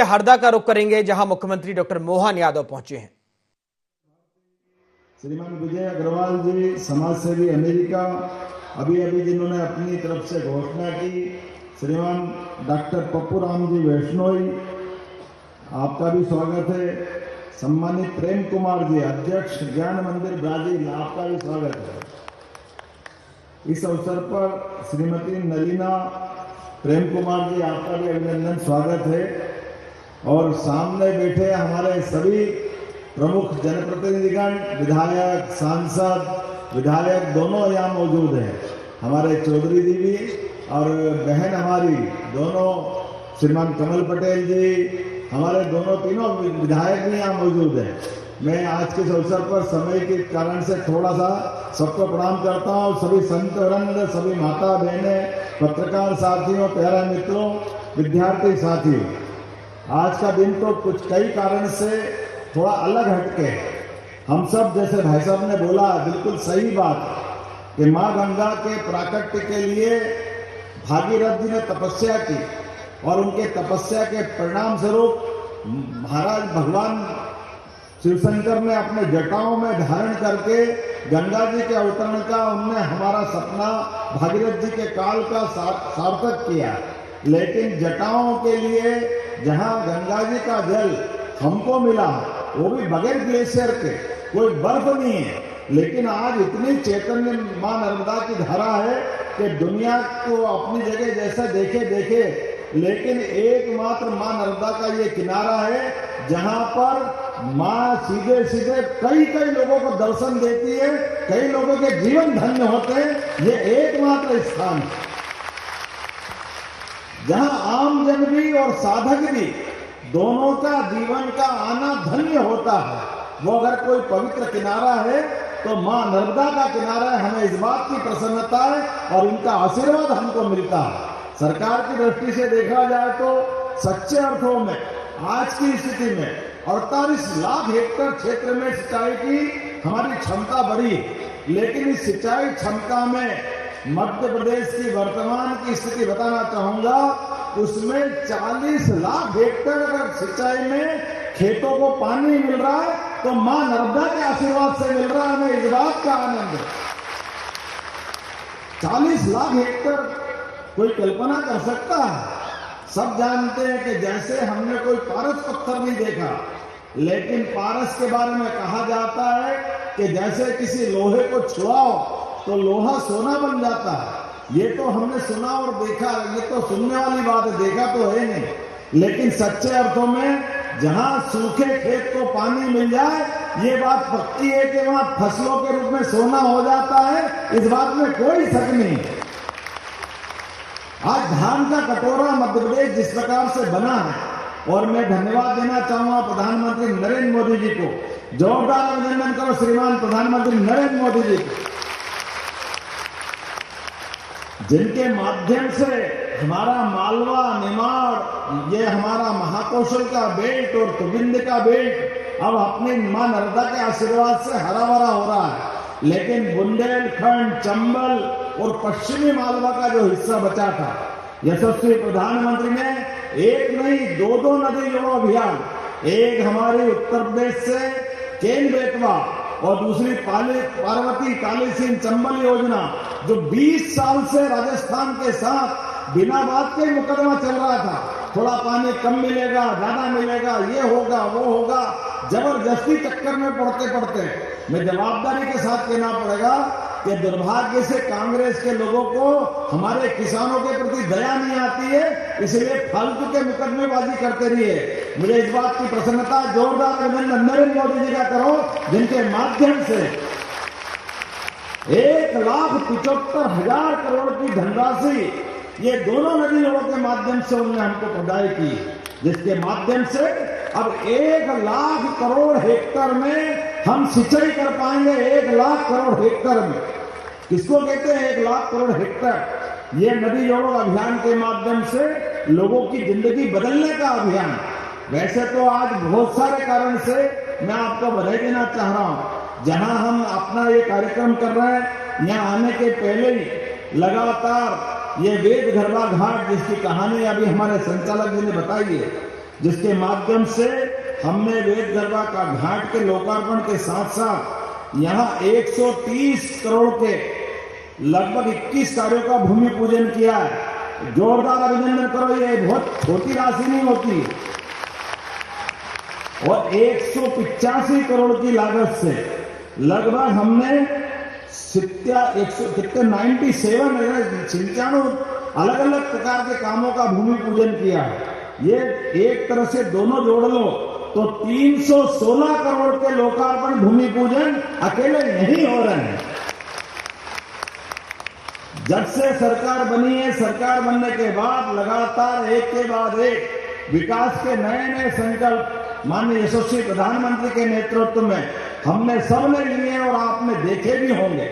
हरदा का रुख करेंगे, जहां मुख्यमंत्री डॉक्टर मोहन यादव पहुंचे हैं। श्रीमान विजय अग्रवाल जी, समाज सेवी अमेरिका, अभी जिन्होंने अपनी तरफ से घोषणा की, श्रीमान डॉक्टर पप्पू राम जी वैष्णोई, आपका भी स्वागत है। सम्मानित प्रेम कुमार जी, अध्यक्ष ज्ञान मंदिर ब्राजील, आपका भी स्वागत है। इस अवसर पर श्रीमती नलिना प्रेम कुमार जी, आपका भी अभिनंदन, स्वागत है। और सामने बैठे हमारे सभी प्रमुख जनप्रतिनिधिगण, विधायक, सांसद, विधायक दोनों यहाँ मौजूद हैं। हमारे चौधरी जी भी और बहन हमारी दोनों, श्रीमान कमल पटेल जी, हमारे तीनों विधायक भी यहाँ मौजूद हैं। मैं आज के अवसर पर समय के कारण से थोड़ा सा सबको प्रणाम करता हूँ। सभी संत वृंद, सभी माता बहनें, पत्रकार साथियों, प्यारे मित्रों, विद्यार्थी साथियों, आज का दिन तो कई कारण से थोड़ा अलग हटके। हम सब, जैसे भाई साहब ने बोला, बिल्कुल सही बात कि माँ गंगा के प्राकट्य के लिए भागीरथ जी ने तपस्या की और उनके तपस्या के परिणाम स्वरूप महाराज भगवान शिवशंकर ने अपने जटाओं में धारण करके गंगा जी के अवतरण का, उनने हमारा सपना भागीरथ जी के काल का सार्थक किया। लेकिन जटाओं के लिए जहां गंगा जी का जल हमको मिला, वो भी बगैर ग्लेशियर के, कोई बर्फ नहीं है, लेकिन आज इतनी चैतन्य मां नर्मदा की धारा है कि दुनिया को अपनी जगह जैसा देखे, लेकिन एकमात्र मां नर्मदा का ये किनारा है जहां पर मां सीधे कई लोगों को दर्शन देती है, कई लोगों के जीवन धन्य होते हैं। ये एकमात्र स्थान है जहां आम जन भी और साधक भी, दोनों का जीवन का आना धन्य होता है। वो अगर कोई पवित्र किनारा है तो मां नर्मदा का किनारा है। हमें इस बात की प्रसन्नता है और इनका आशीर्वाद हमको मिलता है। सरकार की दृष्टि से देखा जाए तो सच्चे अर्थों में आज की स्थिति में 48 लाख हेक्टेयर क्षेत्र में सिंचाई की हमारी क्षमता बढ़ी, लेकिन इस सिंचाई क्षमता में मध्य प्रदेश की वर्तमान की स्थिति बताना चाहूंगा, उसमें 40 लाख हेक्टेयर अगर सिंचाई में खेतों को पानी मिल रहा है तो मां नर्मदा के आशीर्वाद से मिल रहा है। हमें इस बात का आनंद है। 40 लाख हेक्टेयर कोई कल्पना कर सकता है? सब जानते हैं कि जैसे हमने कोई पारस पत्थर नहीं देखा, लेकिन पारस के बारे में कहा जाता है कि जैसे किसी लोहे को छुआओ तो लोहा सोना बन जाता है। ये तो हमने सुना और देखा, ये तो सुनने वाली बात है, देखा तो है नहीं। लेकिन सच्चे अर्थों में जहां सूखे खेत को पानी मिल जाए, ये बात पक्की है कि वहां फसलों के रूप में सोना हो जाता है। इस बात में कोई शक नहीं। आज धान का कटोरा मध्य प्रदेश जिस प्रकार से बना है, और मैं धन्यवाद देना चाहूंगा प्रधानमंत्री नरेंद्र मोदी जी को। जोरदार अभिनंदन करो श्रीमान प्रधानमंत्री नरेंद्र मोदी जी को, जिनके माध्यम से हमारा मालवा, निमाड़, ये हमारा महाकौशल का बेल्ट और तुबिंद का बेल्ट अब अपनी मां नर्मदा के आशीर्वाद से हरा भरा हो रहा है। लेकिन बुंदेलखंड, चंबल और पश्चिमी मालवा का जो हिस्सा बचा था, यशस्वी प्रधानमंत्री ने एक नहीं दो नदी जोड़ो अभियान, एक हमारी उत्तर प्रदेश से केन बेतवा और दूसरी पार्वती काली सिंह चंबल योजना, जो 20 साल से राजस्थान के साथ बिना बात के मुकदमा चल रहा था। थोड़ा पानी कम मिलेगा, ज्यादा मिलेगा, ये होगा, वो होगा, जबरदस्ती चक्कर में पड़ते मैं जवाबदारी के साथ कहना पड़ेगा कि दुर्भाग्य से कांग्रेस के लोगों को हमारे किसानों के प्रति दया नहीं आती है, इसलिए फालतू के मुकदमेबाजी करते रही है। मुझे इस बात की प्रसन्नता, जोरदार अभिनंदन नरेंद्र मोदी जी का करो, जिनके माध्यम से 1,75,000 करोड़ की धनराशि ये दोनों नदी जोड़ों के माध्यम से उन्होंने हमको प्रदान की, जिसके माध्यम से अब 1 लाख करोड़ हेक्टेयर में हम सिंचाई कर पाएंगे। 1 लाख करोड़ हेक्टेयर में, किसको कहते हैं 1 लाख करोड़ हेक्टेयर? ये नदी जोड़ो अभियान के माध्यम से लोगों की जिंदगी बदलने का अभियान। वैसे तो आज बहुत सारे कारण से मैं आपको बधाई देना चाह रहा हूं। जहां हम अपना ये कार्यक्रम कर रहे हैं, यहाँ आने के पहले ही लगातार ये वेद गरबा घाट, जिसकी कहानी अभी हमारे संचालक जी ने बताई है, जिसके माध्यम से हमने वेद गरबा का घाट के लोकार्पण के साथ साथ यहाँ 130 करोड़ के लगभग 21 कार्यों का भूमि पूजन किया है। जोरदार अभिनंदन करो, ये बहुत छोटी राशि नहीं होती। और 185 करोड़ की लागत से लगभग हमने 97 अलग अलग प्रकार के कामों का भूमि पूजन किया। ये एक तरह से दोनों जोड़ लो तो 316 करोड़ के लोकार्पण भूमि पूजन अकेले नहीं हो रहे हैं। जब से सरकार बनी है, सरकार बनने के बाद लगातार एक के बाद एक विकास के नए नए संकल्प माननीय यशस्वी प्रधानमंत्री के नेतृत्व में हमने सबने लिए और आपने देखे भी होंगे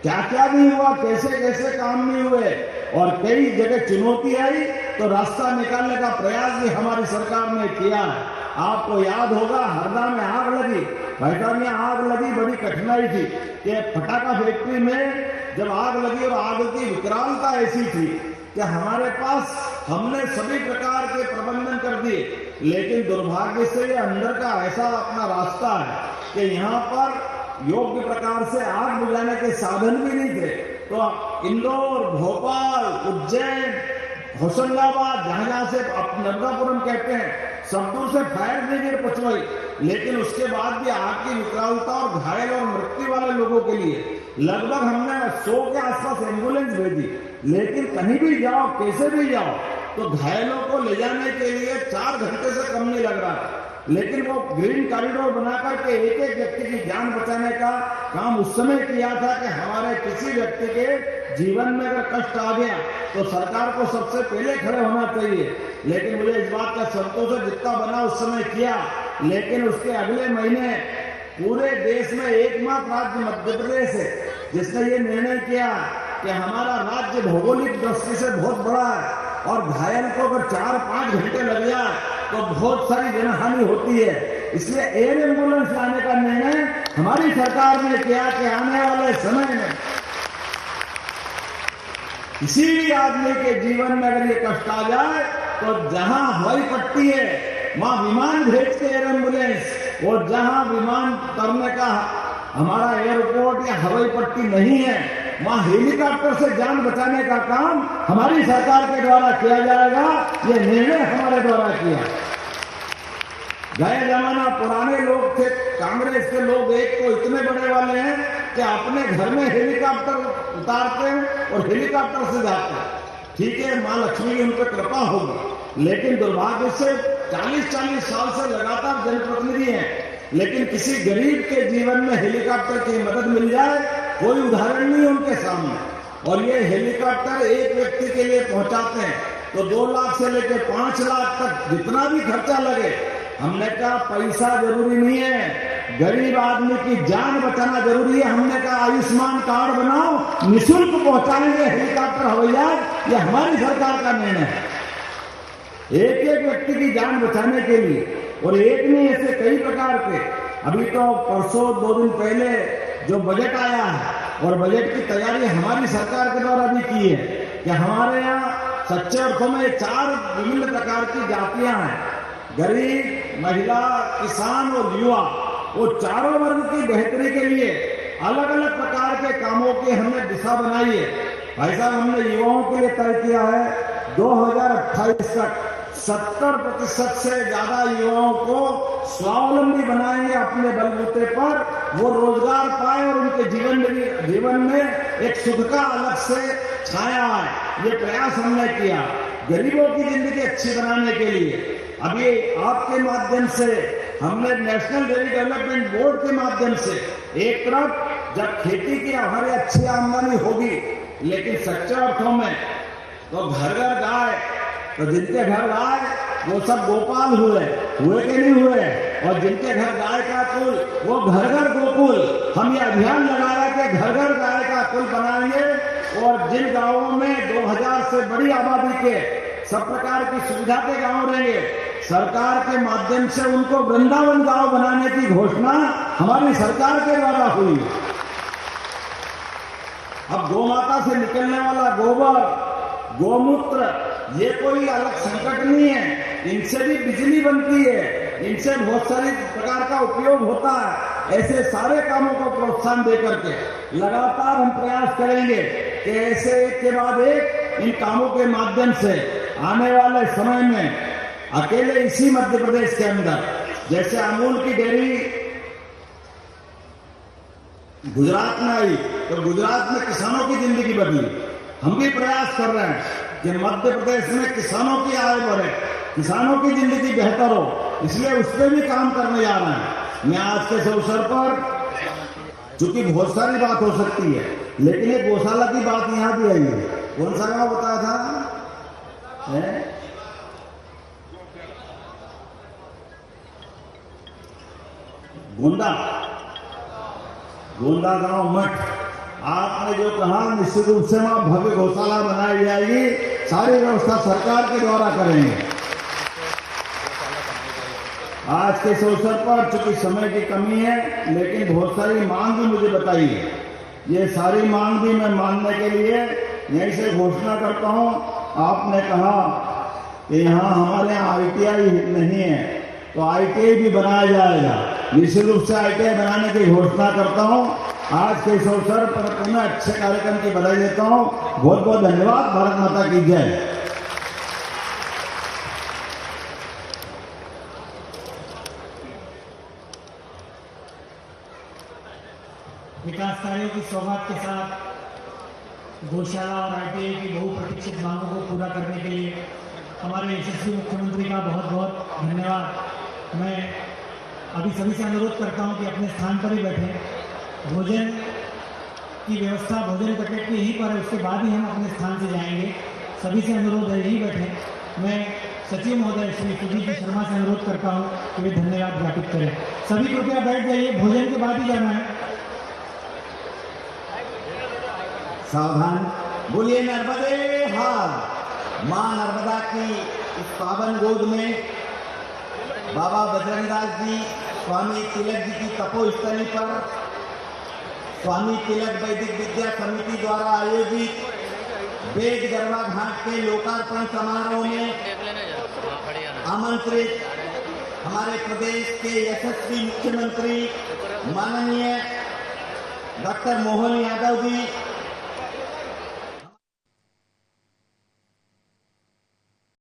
क्या क्या नहीं हुआ, कैसे कैसे काम नहीं हुए, और कई जगह चुनौती आई तो रास्ता निकालने का प्रयास भी हमारी सरकार ने किया है। आपको याद होगा हरदा में आग लगी, भाईटा में आग लगी, बड़ी कठिनाई थी कि पटाखा फैक्ट्री में जब आग लगी और आग की विकरालता ऐसी थी कि हमारे पास हमने सभी प्रकार के प्रबंधन कर दिए, लेकिन दुर्भाग्य से ये अंदर का ऐसा अपना रास्ता है कि यहाँ पर योग्य प्रकार से आग बुझाने के साधन भी नहीं थे। तो इंदौर, भोपाल, उज्जैन, होशंगाबाद, जहां से नर्मदापुरम कहते हैं, सब दूर से फायर ब्रिगेड पहुंचवाई, लेकिन उसके बाद भी आग की विकरालता और घायल और मृत्यु वाले लोगों के लिए लगभग हमने 100 के आसपास एम्बुलेंस भेजी। लेकिन कहीं भी जाओ, कैसे भी जाओ, तो घायलों को ले जाने के लिए 4 घंटे से कम नहीं लग रहा था। लेकिन वो ग्रीन कॉरिडोर बनाकर के एक एक व्यक्ति की जान बचाने का काम उस समय किया था कि हमारे किसी व्यक्ति के जीवन में अगर कष्ट आ गया तो सरकार को सबसे पहले खड़े होना चाहिए। लेकिन मुझे इस बात का संतोष है, जितना बना उस समय किया, लेकिन उसके अगले महीने पूरे देश में एकमात्र राज्य मध्य प्रदेश है जिसने ये निर्णय किया कि हमारा राज्य भौगोलिक दृष्टि से बहुत बड़ा है और घायल को अगर 4-5 घंटे लग जाए तो बहुत सारी जनहानि होती है। इसलिए एयर एम्बुलेंस लाने का निर्णय हमारी सरकार ने किया कि आने वाले समय में किसी भी आदमी के जीवन में अगर ये कष्ट आ जाए तो जहां हवाई पट्टी है वहां विमान भेजते एयर एम्बुलेंस, और जहां विमान उतरने का हमारा एयरपोर्ट या हवाई पट्टी नहीं है वहां हेलीकॉप्टर से जान बचाने का काम हमारी सरकार के द्वारा किया जाएगा। ये निर्णय हमारे द्वारा किया। गए जमाना पुराने लोग थे, कांग्रेस के लोग एक तो इतने बड़े वाले हैं कि अपने घर में हेलीकॉप्टर उतारते हैं और हेलीकॉप्टर से जाते हैं। ठीक है, मां लक्ष्मी की उन पर कृपा होगी, लेकिन दुर्भाग्य से 40-40 साल से लगातार जनप्रतिनिधि हैं, लेकिन किसी गरीब के जीवन में हेलीकॉप्टर की मदद मिल जाए कोई उदाहरण नहीं उनके सामने। और ये हेलीकॉप्टर एक व्यक्ति के लिए पहुंचाते हैं तो 2 लाख से लेकर 5 लाख तक जितना भी खर्चा लगे, हमने कहा पैसा जरूरी नहीं है, गरीब आदमी की जान बचाना जरूरी है। हमने कहा आयुष्मान कार्ड बनाओ, निःशुल्क पहुंचाएंगे हेलीकॉप्टर हवाई जहाज। ये हमारी सरकार का निर्णय है, एक एक व्यक्ति की जान बचाने के लिए। और एक नहीं, ऐसे कई प्रकार के। अभी तो परसों 2 दिन पहले जो बजट आया है और बजट की तैयारी हमारी सरकार के द्वारा भी की है कि हमारे यहाँ सच्चे अर्थों में 4 विभिन्न प्रकार की जातियां हैं, गरीब, महिला, किसान और युवा। वो चारों वर्ग की बेहतरी के लिए अलग अलग प्रकार के कामों की हमने दिशा बनाई है। भाई साहब, हमने युवाओं के लिए तय किया है 2028 तक 70% से ज्यादा युवाओं को स्वावलंबी बनाएंगे, अपने बलबूते पर वो रोजगार पाए और उनके जीवन में एक सुख का अलग से छाया है। ये प्रयास हमने किया गरीबों की जिंदगी अच्छी बनाने के लिए। अभी आपके माध्यम से हमने नेशनल डेयरी डेवलपमेंट बोर्ड के माध्यम से एक तरफ जब खेती की हमारी अच्छी आमदनी होगी, लेकिन सच्चे अर्थों में तो घर घर गाय, तो जिनके घर गाय वो सब गोपाल हुए कि नहीं हुए, और जिनके घर गाय का कुल वो घर घर गोकुल। हम ये अभियान लगाया कि घर घर गाय का कुल बनाएंगे, और जिन गांवों में 2000 से बड़ी आबादी के सब प्रकार की सुविधा के गांव रहेंगे, सरकार के माध्यम से उनको वृंदावन गांव बनाने की घोषणा हमारी सरकार के द्वारा हुई। अब गौमाता से निकलने वाला गोबर, गोमूत्र, ये कोई अलग संकट नहीं है। इनसे भी बिजली बनती है, इनसे बहुत सारी प्रकार का उपयोग होता है। ऐसे सारे कामों को प्रोत्साहन दे करके लगातार हम प्रयास करेंगे कि ऐसे एक के बाद एक इन कामों के माध्यम से आने वाले समय में अकेले इसी मध्य प्रदेश के अंदर जैसे अमूल की डेयरी गुजरात में आई तो गुजरात में किसानों की जिंदगी बदली। हम भी प्रयास कर रहे हैं कि मध्य प्रदेश में किसानों की आय बढ़े, किसानों की जिंदगी बेहतर हो, इसलिए उस पर भी काम करने जा रहे हैं। मैं आज के इस अवसर पर, चूंकि बहुत सारी बात हो सकती है, लेकिन ये गौशाला की बात यहां भी आई है। कौन सा गांव बताया था? गोंदा गांव मठ। आपने जो कहा निश्चित रूप से वहां भव्य गौशाला बनाई जाएगी, सारी व्यवस्था सरकार के द्वारा करेंगे। आज के इस अवसर पर चूंकि समय की कमी है, लेकिन बहुत सारी मांग भी मुझे बताई है। ये सारी मांग भी मैं मानने के लिए यहीं से घोषणा करता हूं। आपने कहा कि यहाँ हमारे यहाँ ITI नहीं है, तो ITI भी बनाया जाएगा। निश्चित रूप से ITI बनाने की घोषणा करता हूं। आज के इस अवसर पर पुनः अच्छे कार्यक्रम की बधाई देता हूं। बहुत बहुत धन्यवाद। भारत माता की जय। विकास कार्यों की सौगात के साथ गौशाला और ITI की बहुप्रतीक्षित मांगों को पूरा करने के लिए हमारे यशस्वी मुख्यमंत्री का बहुत बहुत धन्यवाद। मैं अभी सभी से अनुरोध करता हूं कि अपने स्थान पर ही बैठें। भोजन की व्यवस्था, भोजन पैकेट की यहीं पर है, उसके बाद ही हम अपने स्थान से जाएंगे। सभी से अनुरोध है यहीं बैठें। मैं सचिव महोदय श्री सुजीत जी शर्मा से अनुरोध करता हूं कि वे धन्यवाद ज्ञापित करें। सभी कृपया बैठ जाइए, भोजन के बाद ही जाना है। सावधान। बोलिए नर्मदे हार। मां नर्मदा की इस पावन गोद में बाबा बजरंगदास जी, स्वामी तिलक जी की तपोस्थली पर स्वामी तिलक वैदिक विद्या समिति द्वारा आयोजित वेद गरबा घाट के लोकार्पण समारोह में आमंत्रित हमारे प्रदेश के यशस्वी मुख्यमंत्री माननीय डॉक्टर मोहन यादव जी,